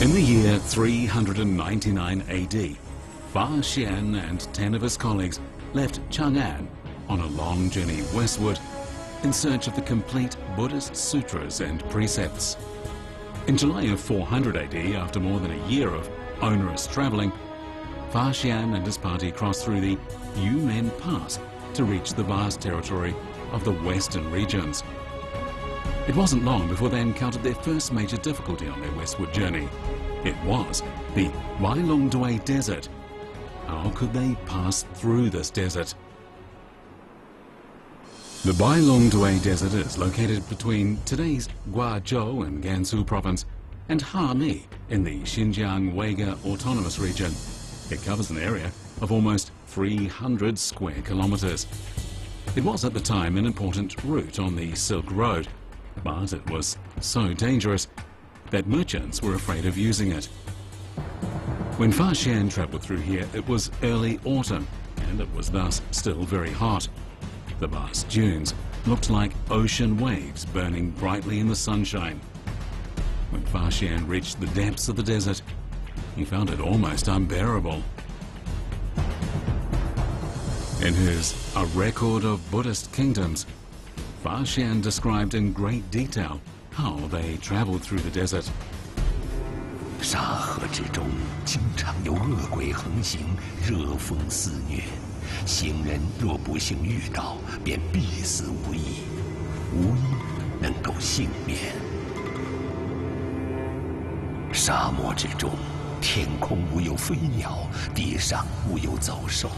In the year 399 AD, Fa Xian and 10 of his colleagues left Chang'an on a long journey westward in search of the complete Buddhist sutras and precepts. In July of 400 AD, after more than a year of onerous traveling, Fa Xian and his party crossed through the Yumen Pass to reach the vast territory of the western regions. It wasn't long before they encountered their first major difficulty on their westward journey. It was the Bailongdui Desert. How could they pass through this desert? The Bailongdui Desert is located between today's Guizhou in Gansu province and Hami in the Xinjiang Uyghur Autonomous Region. It covers an area of almost 300 square kilometers. It was at the time an important route on the Silk Road, but it was so dangerous that merchants were afraid of using it. When Fa Xian traveled through here, it was early autumn, and it was thus still very hot. The vast dunes looked like ocean waves burning brightly in the sunshine. When Fa Xian reached the depths of the desert, he found it almost unbearable. In his A Record of Buddhist Kingdoms, Fa Xian described in great detail how they traveled through the desert. 沙河之中，经常有恶鬼横行，热风肆虐。行人若不幸遇到，便必死无疑，无一能够幸免。沙漠之中，天空无有飞鸟，地上无有走兽。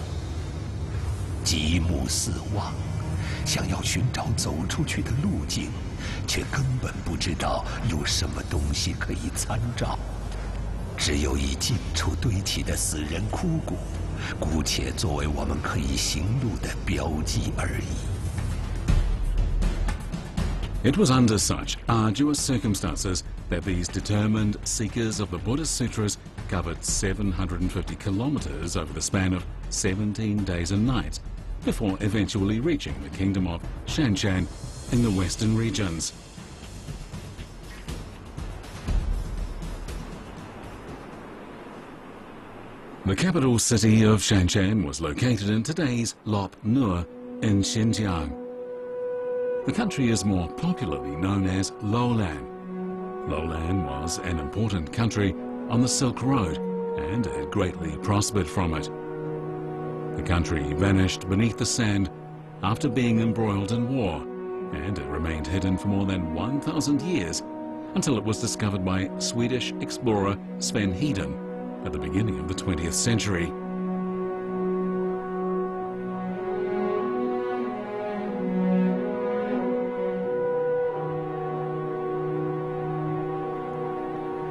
极目四望，想要寻找走出去的路径，却根本不知道有什么东西可以参照。 只有一近处堆起的死人枯骨，姑且作为我们可以行路的标记而已。 It was under such arduous circumstances that these determined seekers of the Buddhist sutras covered 750 kilometers over the span of 17 days and nights, before eventually reaching the kingdom of Shanshan in the western regions. The capital city of Shanshan was located in today's Lop Nur in Xinjiang. The country is more popularly known as Lowland. Lowland was an important country on the Silk Road and had greatly prospered from it. The country vanished beneath the sand after being embroiled in war, and it remained hidden for more than 1,000 years until it was discovered by Swedish explorer Sven Hedin at the beginning of the 20th century.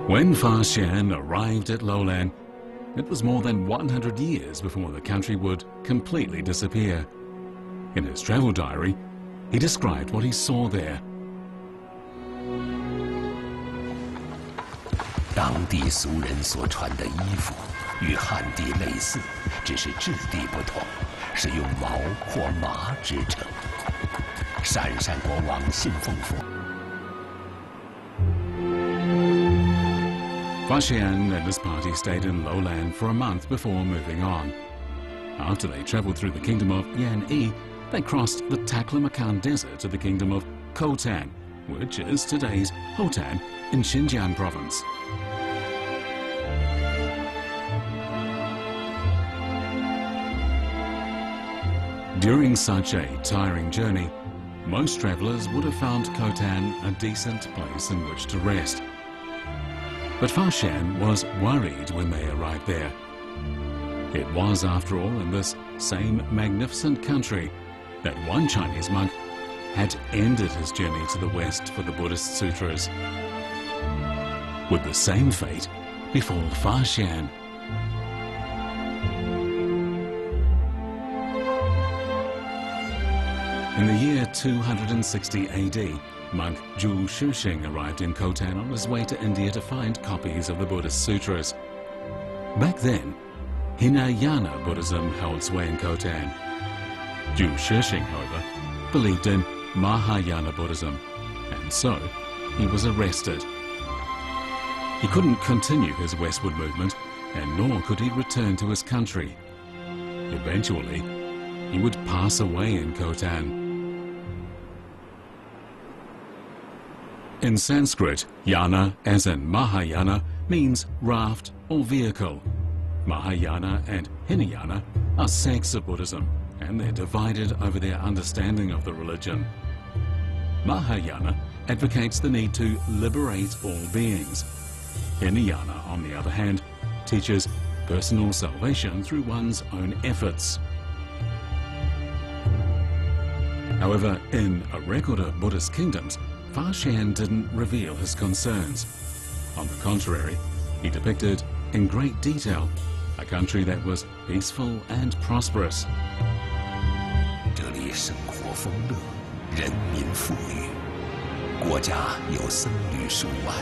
When Fa Xian arrived at Lowland, it was more than 100 years before the country would completely disappear. In his travel diary, he described what he saw there. 当地俗人所穿的衣服与汉地类似，只是质地不同，是用毛或麻织成。鄯善国王信奉佛。 Fa Xian and his party stayed in Lowland for a month before moving on. After they traveled through the kingdom of Yanyi, they crossed the Taklamakan Desert to the kingdom of Khotan, which is today's Hotan in Xinjiang province. During such a tiring journey, most travelers would have found Khotan a decent place in which to rest. But Fa Xian was worried when they arrived there. It was, after all, in this same magnificent country that one Chinese monk had ended his journey to the west for the Buddhist sutras. Would the same fate befall Fa Xian? In the year 260 AD, monk Zhu Shixing arrived in Khotan on his way to India to find copies of the Buddhist sutras. Back then, Hinayana Buddhism held sway in Khotan. Zhu Shixing, however, believed in Mahayana Buddhism, and so he was arrested. He couldn't continue his westward movement, and nor could he return to his country. Eventually, he would pass away in Khotan. In Sanskrit, yana, as in Mahayana, means raft or vehicle. Mahayana and Hinayana are sects of Buddhism, and they're divided over their understanding of the religion. Mahayana advocates the need to liberate all beings. Hinayana, on the other hand, teaches personal salvation through one's own efforts. However, in A Record of Buddhist Kingdoms, Fa Xian didn't reveal his concerns. On the contrary, he depicted in great detail a country that was peaceful and prosperous. 这里生活丰乐，人民富裕，国家有僧侣数万，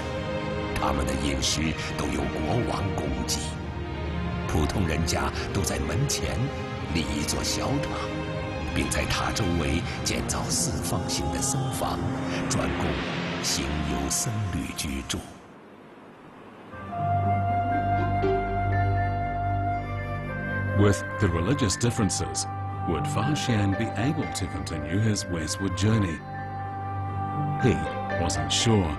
他们的饮食都由国王供给，普通人家都在门前立一座小塔，并在塔周围建造四方形的僧房，专供行游僧侣居住。 With the religious differences, would Fa Xian be able to continue his westward journey? He wasn't sure.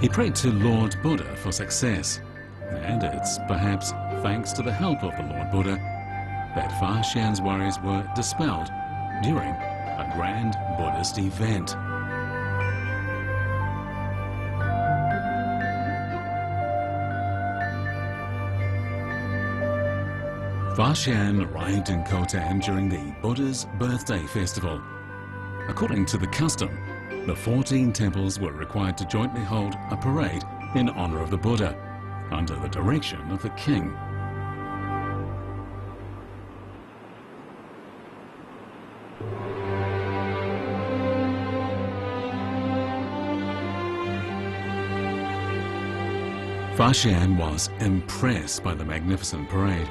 He prayed to Lord Buddha for success, and it's perhaps thanks to the help of the Lord Buddha that Fa Xian's worries were dispelled during a grand Buddhist event. Fa Xian arrived in Khotan during the Buddha's birthday festival. According to the custom, the 14 temples were required to jointly hold a parade in honor of the Buddha, under the direction of the king. Fa Xian was impressed by the magnificent parade.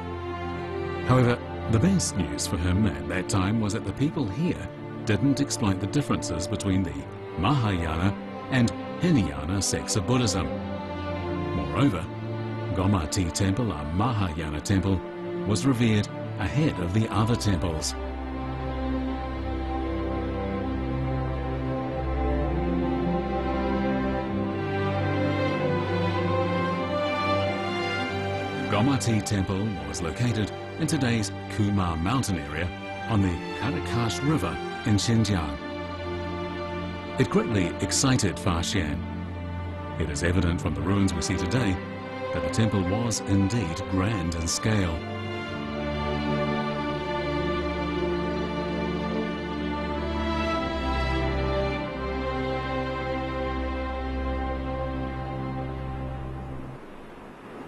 However, the best news for him at that time was that the people here didn't exploit the differences between the Mahayana and Hinayana sects of Buddhism. Moreover, Gomati Temple, a Mahayana temple, was revered ahead of the other temples. Gomati Temple was located in today's Kumar mountain area on the Karakash River in Xinjiang. It greatly excited Fa Xian. It is evident from the ruins we see today that the temple was indeed grand in scale.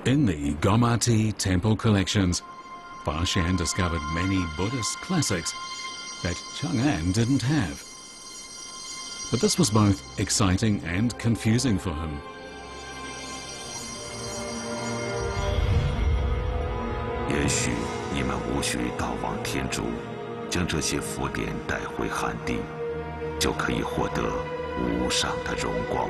In the Gomati temple collections, Fa Xian discovered many Buddhist classics that Chang'an didn't have. But this was both exciting and confusing for him. 也许你们无需到往天竺，将这些佛典带回汉地，就可以获得无上的荣光。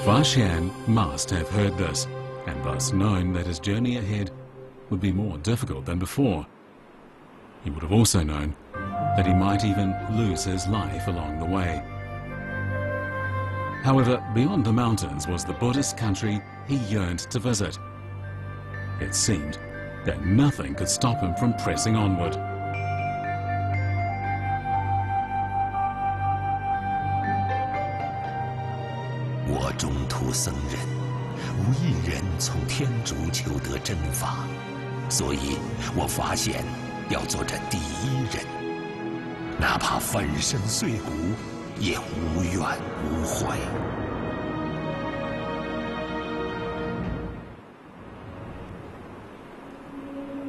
Fa Xian must have heard this, and thus known that his journey ahead would be more difficult than before. He would have also known that he might even lose his life along the way. However, beyond the mountains was the Buddhist country he yearned to visit. It seemed that nothing could stop him from pressing onward. 我中途僧人，无一人从天竺求得真法，所以我发现要做这第一人，哪怕粉身碎骨，也无怨无悔。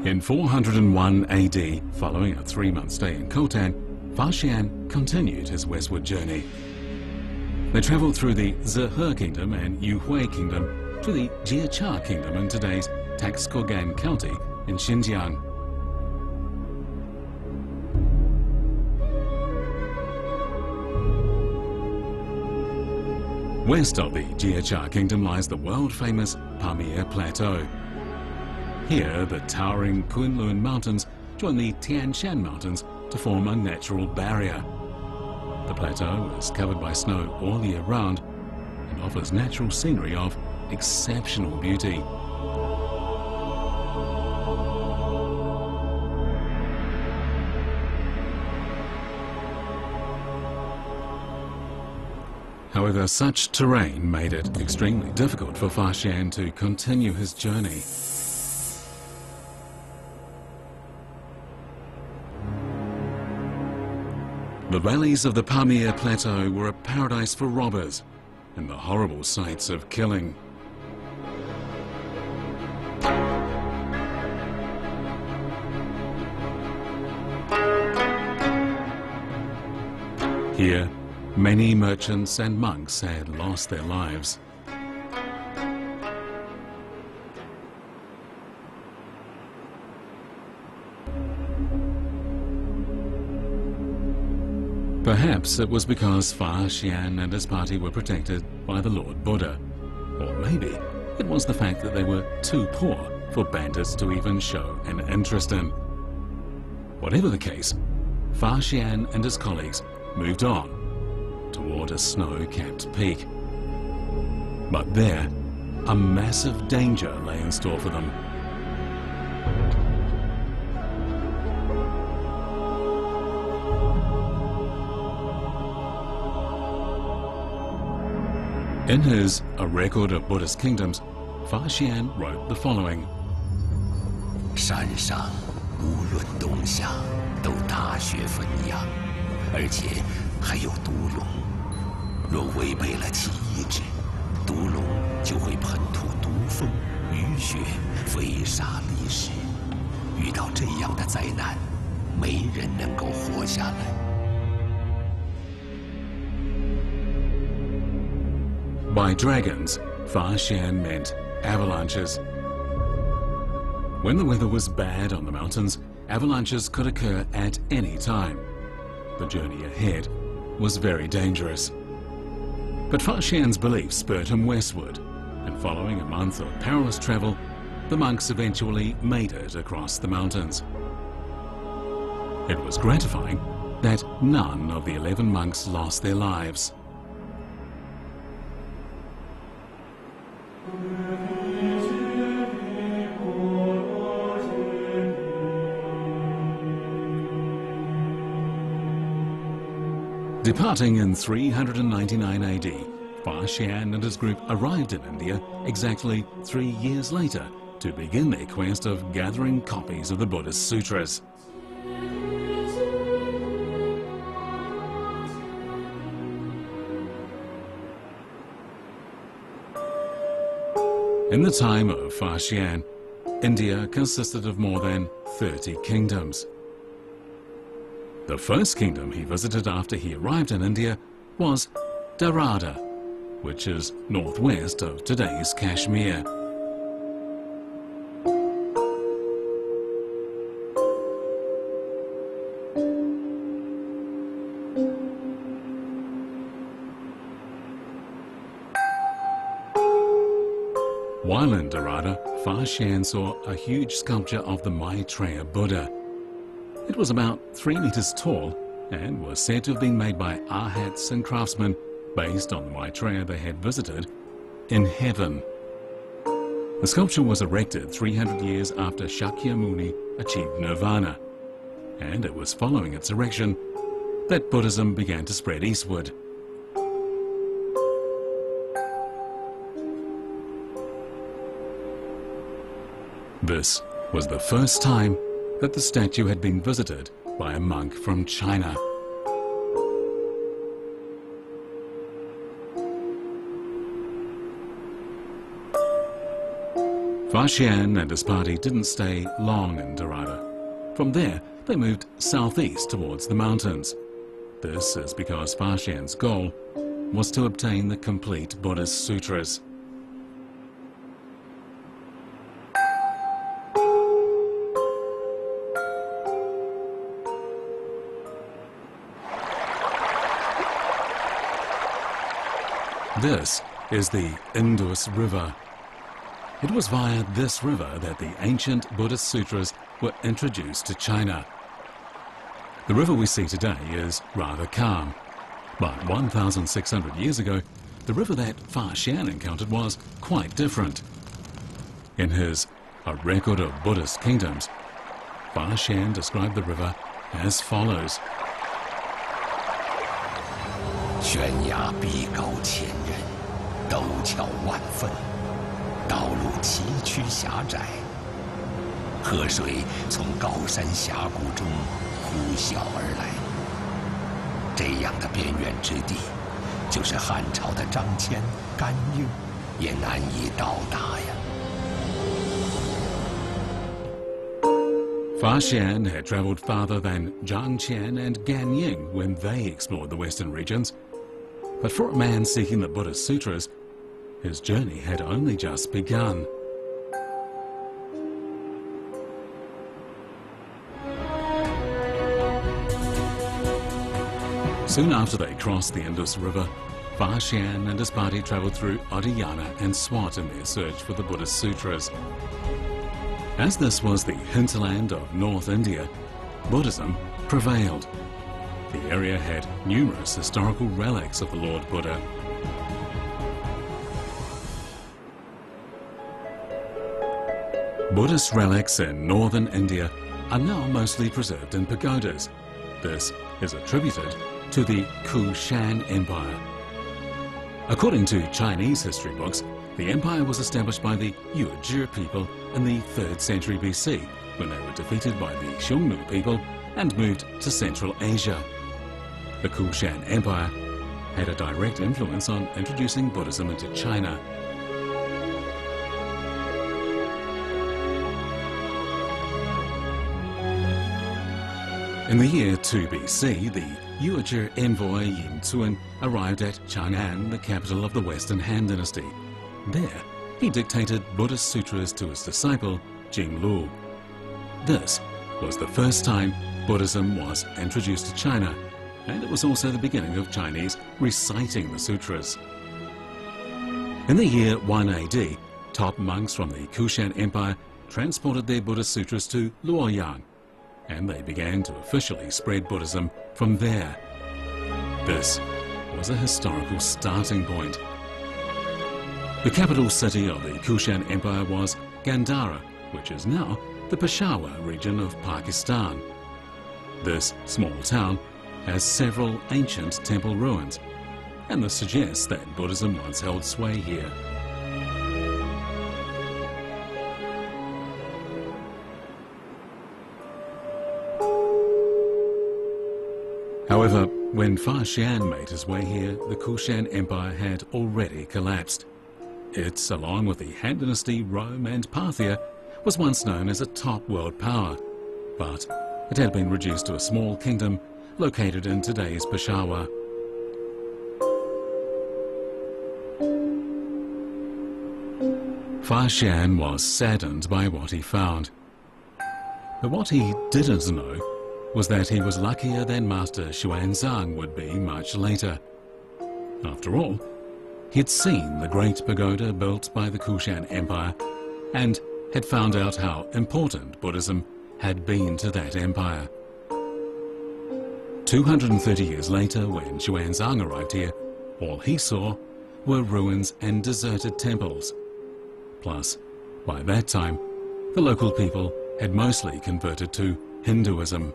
In 401 AD, following a 3-month stay in Khotan, Fa Xian continued his westward journey. They traveled through the Zihe Kingdom and Yuhui Kingdom to the Jiacha Kingdom in today's Taxkogan County in Xinjiang. West of the Jiechia Kingdom lies the world-famous Pamir Plateau. Here, the towering Kunlun Mountains join the Tian Shan Mountains to form a natural barrier. The plateau is covered by snow all year round and offers natural scenery of exceptional beauty. However, such terrain made it extremely difficult for Fa Xian to continue his journey. The valleys of the Pamir Plateau were a paradise for robbers and the horrible sights of killing. Here, many merchants and monks had lost their lives. Perhaps it was because Fa Xian and his party were protected by the Lord Buddha. Or maybe it was the fact that they were too poor for bandits to even show an interest in. Whatever the case, Fa Xian and his colleagues moved on toward a snow-capped peak. But there, a massive danger lay in store for them. In his A Record of Buddhist Kingdoms, Fa Xian wrote the following. 山上无论冬夏都大雪纷扬，而且还有毒龙。若违背了其意志，毒龙就会喷吐毒风、雨雪，飞沙离石。遇到这样的灾难，没人能够活下来。 By dragons, Fa Xian meant avalanches. When the weather was bad on the mountains, avalanches could occur at any time. The journey ahead was very dangerous. But Fa Xian's belief spurred him westward, and following a month of perilous travel, the monks eventually made it across the mountains. It was gratifying that none of the 11 monks lost their lives. Departing in 399 AD, Fa Xian and his group arrived in India exactly 3 years later to begin their quest of gathering copies of the Buddhist sutras. In the time of Fa Xian, India consisted of more than 30 kingdoms. The first kingdom he visited after he arrived in India was Dharada, which is northwest of today's Kashmir. While in Dharada, Fa Xian saw a huge sculpture of the Maitreya Buddha. It was about 3 meters tall and was said to have been made by arhats and craftsmen based on the Maitreya they had visited in heaven. The sculpture was erected 300 years after Shakyamuni achieved nirvana, and it was following its erection that Buddhism began to spread eastward. This was the first time that the statue had been visited by a monk from China. Fa Xian and his party didn't stay long in Dharada. From there, they moved southeast towards the mountains. This is because Fa Xian's goal was to obtain the complete Buddhist sutras. This is the Indus River. It was via this river that the ancient Buddhist sutras were introduced to China. The river we see today is rather calm, but 1,600 years ago, the river that Fa Xian encountered was quite different. In his A Record of Buddhist Kingdoms, Fa Xian described the river as follows. 悬崖壁高千仞，陡峭万分，道路崎岖狭窄，河水从高山峡谷中呼啸而来。这样的边远之地，就是汉朝的张骞、甘英也难以到达呀。 Fa Xian had travelled farther than Zhang Qian and Gan Ying when they explored the western regions. But for a man seeking the Buddhist sutras, his journey had only just begun. Soon after they crossed the Indus River, Fa Xian and his party travelled through Odiyana and Swat in their search for the Buddhist sutras. As this was the hinterland of North India, Buddhism prevailed. The area had numerous historical relics of the Lord Buddha. Buddhist relics in northern India are now mostly preserved in pagodas. This is attributed to the Xian Empire. According to Chinese history books, the empire was established by the Yuzhi people in the 3rd century BC, when they were defeated by the Xiongnu people and moved to Central Asia. The Xian Empire had a direct influence on introducing Buddhism into China. In the year 2 BC, the Yuzhi envoy Yin Zun arrived at Chang'an, the capital of the Western Han Dynasty. There, he dictated Buddhist sutras to his disciple, Jinglu. This was the first time Buddhism was introduced to China, and it was also the beginning of Chinese reciting the sutras. In the year 1 AD, top monks from the Xian Empire transported their Buddhist sutras to Luoyang, and they began to officially spread Buddhism from there. This was a historical starting point. The capital city of the Xian Empire was Gandhara, which is now the Peshawar region of Pakistan. This small town has several ancient temple ruins, and this suggests that Buddhism once held sway here. However, when Fa Xian made his way here, the Xian Empire had already collapsed. It, along with the Han Dynasty, Rome and Parthia, was once known as a top world power, but it had been reduced to a small kingdom located in today's Peshawar. Fa Xian was saddened by what he found. But what he didn't know was that he was luckier than Master Xuanzang would be much later. After all, he had seen the great pagoda built by the Xian Empire and had found out how important Buddhism had been to that empire. 230 years later, when Xuanzang arrived here, all he saw were ruins and deserted temples. Plus, by that time, the local people had mostly converted to Hinduism.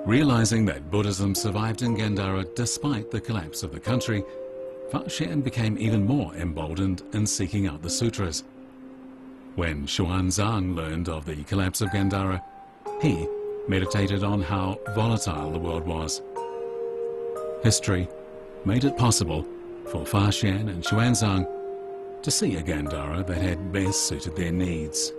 Realizing that Buddhism survived in Gandhara despite the collapse of the country, Fa Xian became even more emboldened in seeking out the sutras. When Xuanzang learned of the collapse of Gandhara, he meditated on how volatile the world was. History made it possible for Fa Xian and Xuanzang to see a Gandhara that had best suited their needs.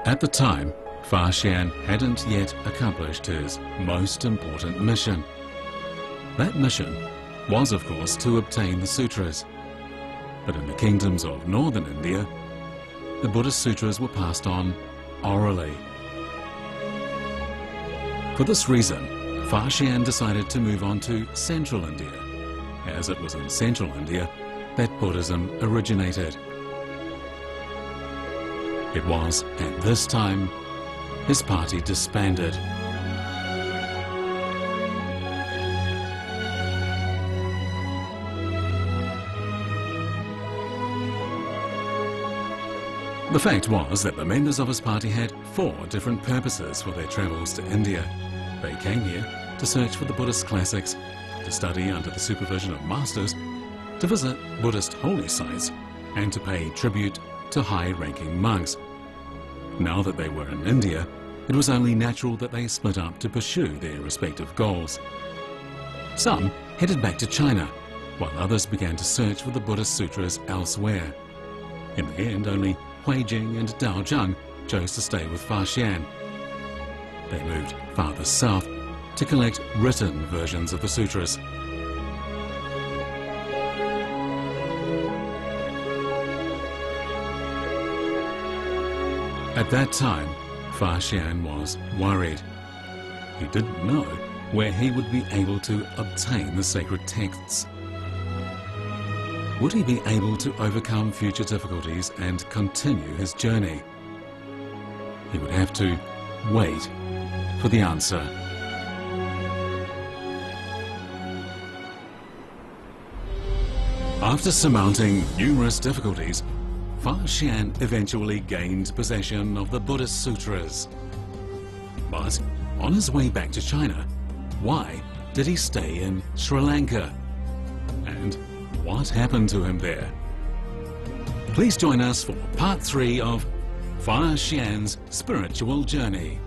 At the time, Fa Xian hadn't yet accomplished his most important mission. That mission was, of course, to obtain the sutras. But in the kingdoms of northern India, the Buddhist sutras were passed on orally. For this reason, Fa Xian decided to move on to central India, as it was in central India that Buddhism originated. It was at this time his party disbanded. The fact was that the members of his party had 4 different purposes for their travels to India. They came here to search for the Buddhist classics, to study under the supervision of masters, to visit Buddhist holy sites, and to pay tribute to high-ranking monks. Now that they were in India, it was only natural that they split up to pursue their respective goals. Some headed back to China, while others began to search for the Buddhist sutras elsewhere. In the end, only Hui Jing and Dao Zhang chose to stay with Fa Xian. They moved farther south to collect written versions of the sutras. At that time, Fa Xian was worried. He didn't know where he would be able to obtain the sacred texts. Would he be able to overcome future difficulties and continue his journey? He would have to wait for the answer. After surmounting numerous difficulties, Fa Xian eventually gained possession of the Buddhist sutras. But on his way back to China, why did he stay in Sri Lanka? And what happened to him there? Please join us for part 3 of Fa Xian's spiritual journey.